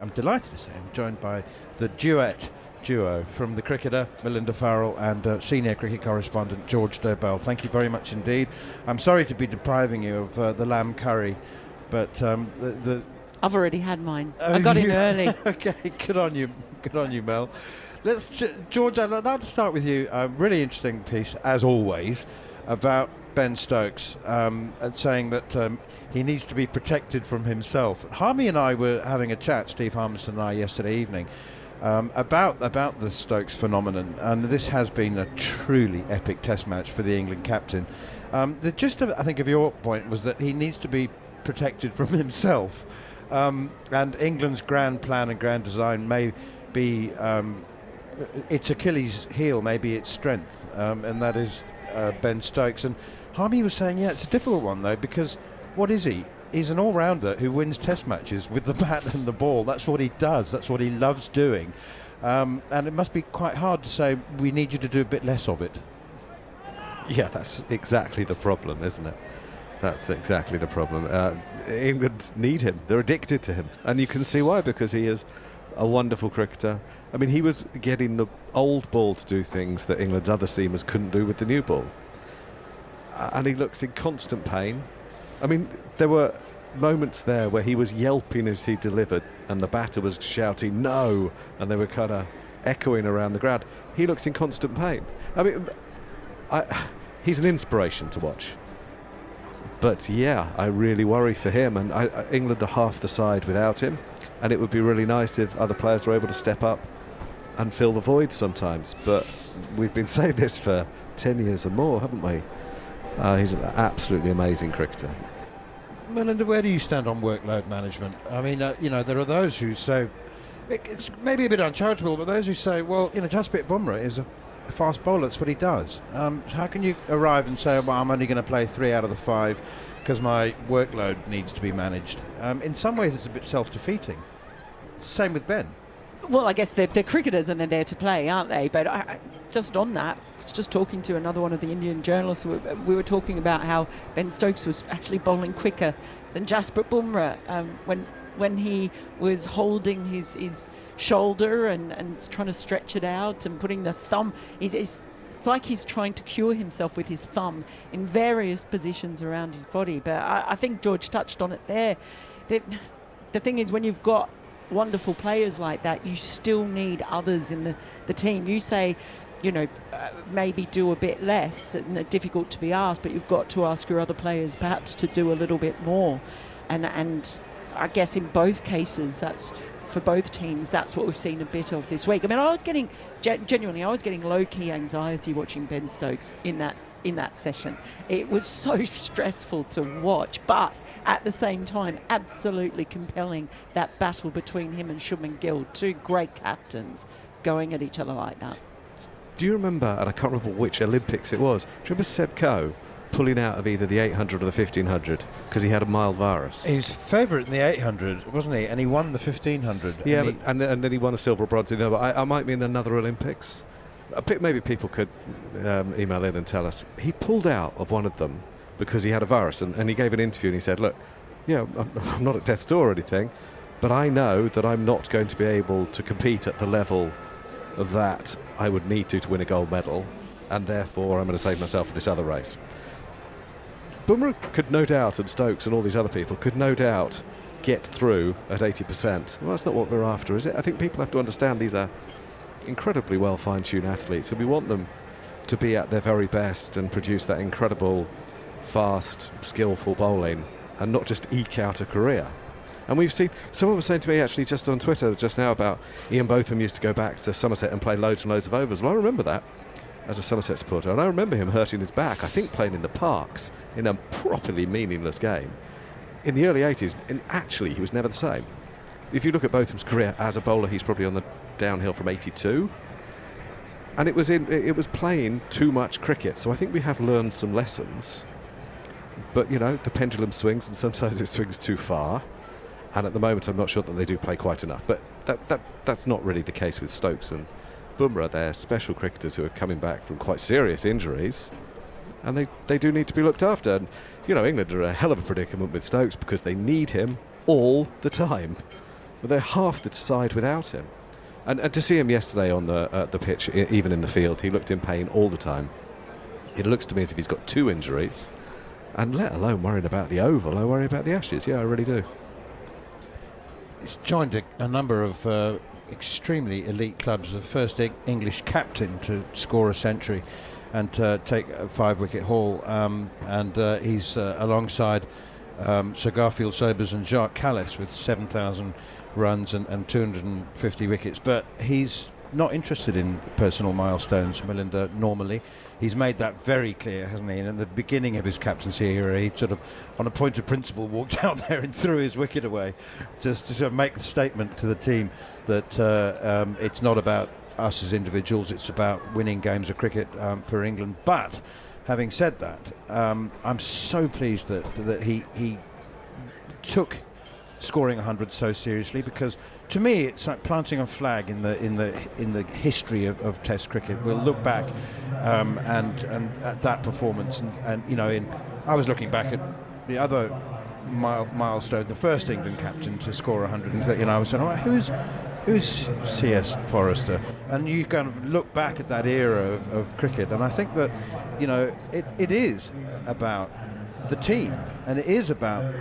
I'm delighted to say I'm joined by the duo from the cricketer, Melinda Farrell, and senior cricket correspondent, George Dobell. Thank you very much indeed. I'm sorry to be depriving you of the lamb curry, but I've already had mine. I got in early. Okay, good on you, Mel. George, I'd like to start with you. Really interesting piece, as always, about Ben Stokes, and saying that he needs to be protected from himself. Harmy and I were having a chat, Steve Harmison and I, yesterday evening, about the Stokes phenomenon, and this has been a truly epic Test match for the England captain. The gist of, I think, of your point was that he needs to be protected from himself, and England's grand plan and grand design may be its Achilles heel, maybe its strength, and that is Ben Stokes. And Harmy was saying, yeah, it's a difficult one though, because what is he? He's an all-rounder who wins Test matches with the bat and the ball. That's what he does. That's what he loves doing. And it must be quite hard to say, we need you to do a bit less of it. Yeah, that's exactly the problem, isn't it? That's exactly the problem. England need him. They're addicted to him. And you can see why, because he is a wonderful cricketer. I mean, he was getting the old ball to do things that England's other seamers couldn't do with the new ball. And he looks in constant pain. I mean, there were moments there where he was yelping as he delivered and the batter was shouting no, and they were kind of echoing around the ground. He looks in constant pain. I mean, he's an inspiration to watch. But yeah, I really worry for him, and England are half the side without him, and it would be really nice if other players were able to step up and fill the void sometimes. But we've been saying this for 10 years or more, haven't we? He's an absolutely amazing cricketer. Melinda, where do you stand on workload management? I mean, there are those who say, it's maybe a bit uncharitable, but those who say, well, Jasprit Bumrah is a fast bowler, that's what he does. How can you arrive and say, well, I'm only going to play 3 out of the 5 because my workload needs to be managed? In some ways, it's a bit self-defeating. Same with Ben. Well, I guess they're cricketers and they're there to play, aren't they? But just on that, I was just talking to another one of the Indian journalists. We were talking about how Ben Stokes was actually bowling quicker than Jasprit Bumrah when he was holding his shoulder and trying to stretch it out and putting the thumb. It's like he's trying to cure himself with his thumb in various positions around his body. But I think George touched on it there. The thing is, when you've got wonderful players like that, you still need others in the team. You say, maybe do a bit less, and difficult to be asked, but you've got to ask your other players perhaps to do a little bit more. And I guess in both cases, that's for both teams, that's what we've seen a bit of this week. I mean, I was getting genuinely low-key anxiety watching Ben Stokes in that session. It was so stressful to watch, but at the same time, absolutely compelling, that battle between him and Shubman Gill, two great captains going at each other like that. Do you remember, and I can't remember which Olympics it was, do you remember Seb Coe pulling out of either the 800 or the 1500 because he had a mild virus? He was favourite in the 800, wasn't he? And he won the 1500. Yeah, and then he won a silver or bronze in the other. I might be in another Olympics. Maybe people could email in and tell us. He pulled out of one of them because he had a virus, and he gave an interview and he said, look, I'm not at death's door or anything, but I know that I'm not going to be able to compete at the level that I would need to win a gold medal, and therefore I'm going to save myself for this other race. Bumrah could no doubt, and Stokes and all these other people could no doubt get through at 80%. Well, that's not what we're after, is it? I think people have to understand these are incredibly well fine-tuned athletes, and we want them to be at their very best and produce that incredible, fast, skillful bowling, and not just eke out a career. And we've seen, someone was saying to me actually just on Twitter just now about Ian Botham used to go back to Somerset and play loads and loads of overs. Well, I remember that as a Somerset supporter, and I remember him hurting his back, I think playing in the Parks in a properly meaningless game in the early 80s, and actually he was never the same. If you look at Botham's career as a bowler, he's probably on the downhill from 82, and it was playing too much cricket. So I think we have learned some lessons, but the pendulum swings and sometimes it swings too far, and at the moment I'm not sure that they do play quite enough. But that's not really the case with Stokes and Bumrah. They're special cricketers who are coming back from quite serious injuries, and they do need to be looked after. And England are a hell of a predicament with Stokes because they need him all the time. But they're half the side without him. And to see him yesterday on the pitch, even in the field, he looked in pain all the time. It looks to me as if he's got 2 injuries, and let alone worrying about the Oval, I worry about the Ashes. Yeah, I really do. He's joined a number of extremely elite clubs. The first English captain to score a century and take a 5-wicket haul, and he's alongside Sir Garfield Sobers and Jacques Kallis with 7,000 runs and 250 wickets. But he's not interested in personal milestones, Melinda, normally. He's made that very clear, hasn't he? And at the beginning of his captaincy era, he sort of, on a point of principle, walked out there and threw his wicket away, just to sort of make the statement to the team that it's not about us as individuals, it's about winning games of cricket for England. But having said that, I'm so pleased that he took scoring 100 so seriously, because to me it's like planting a flag in the history of Test cricket. We'll look back and at that performance, and you know, I was looking back at the other milestone, the first England captain to score 100, and I was saying, all right, who's C.S. Forrester? And you kind of look back at that era of cricket, and I think that, you know, it is about the team, and it is about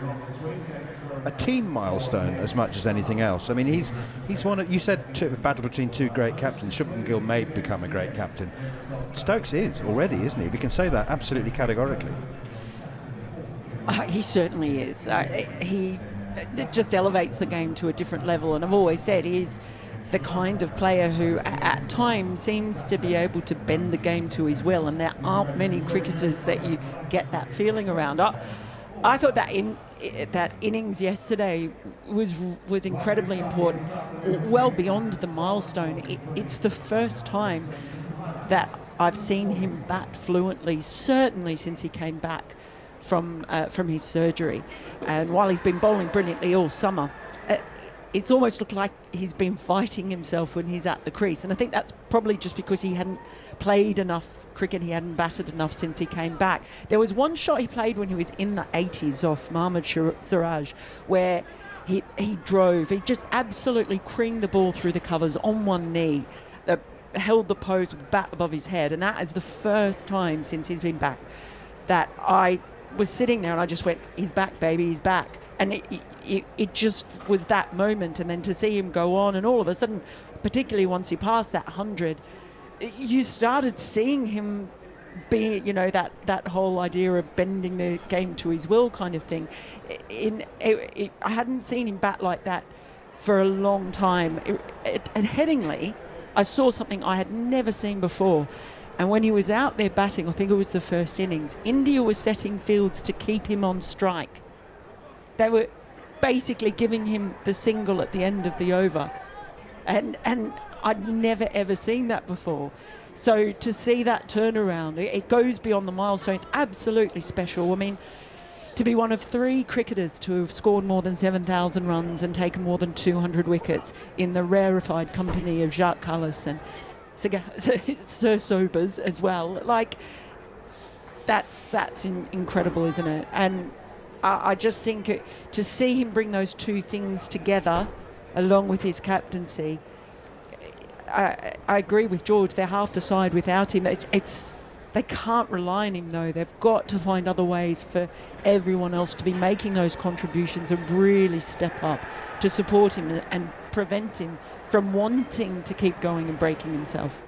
a team milestone as much as anything else. I mean, he's one of, you said a battle between 2 great captains. Shubman Gill may become a great captain. Stokes is already, isn't he? We can say that absolutely categorically. He certainly is. He just elevates the game to a different level, and I've always said he's the kind of player who at times seems to be able to bend the game to his will, and there aren't many cricketers that you get that feeling around. I thought that that innings yesterday was incredibly important, well beyond the milestone. It's the first time that I've seen him bat fluently, certainly since he came back from his surgery. And while he's been bowling brilliantly all summer, it's almost looked like he's been fighting himself when he's at the crease. And I think that's probably just because he hadn't played enough cricket, he hadn't batted enough since he came back. There was one shot he played when he was in the 80s off Mohammad Siraj, where he drove, he just absolutely creamed the ball through the covers on one knee, held the pose with the bat above his head, and that is the first time since he's been back that I was sitting there and I just went, he's back, baby, he's back. And it just was that moment, and then to see him go on, and all of a sudden, particularly once he passed that 100, you started seeing him be, you know, that whole idea of bending the game to his will kind of thing. I hadn't seen him bat like that for a long time. At Headingley, I saw something I had never seen before. And when he was out there batting, I think it was the first innings, India was setting fields to keep him on strike. They were basically giving him the single at the end of the over. And I'd never ever seen that before. So to see that turnaround, it goes beyond the milestone. It's absolutely special. I mean, to be one of 3 cricketers to have scored more than 7,000 runs and taken more than 200 wickets in the rarefied company of Jacques Kallis and Sir Sobers as well. Like, that's incredible, isn't it? And I just think to see him bring those 2 things together, along with his captaincy, I agree with George. They're half the side without him. They can't rely on him, though. They've got to find other ways for everyone else to be making those contributions and really step up to support him and prevent him from wanting to keep going and breaking himself.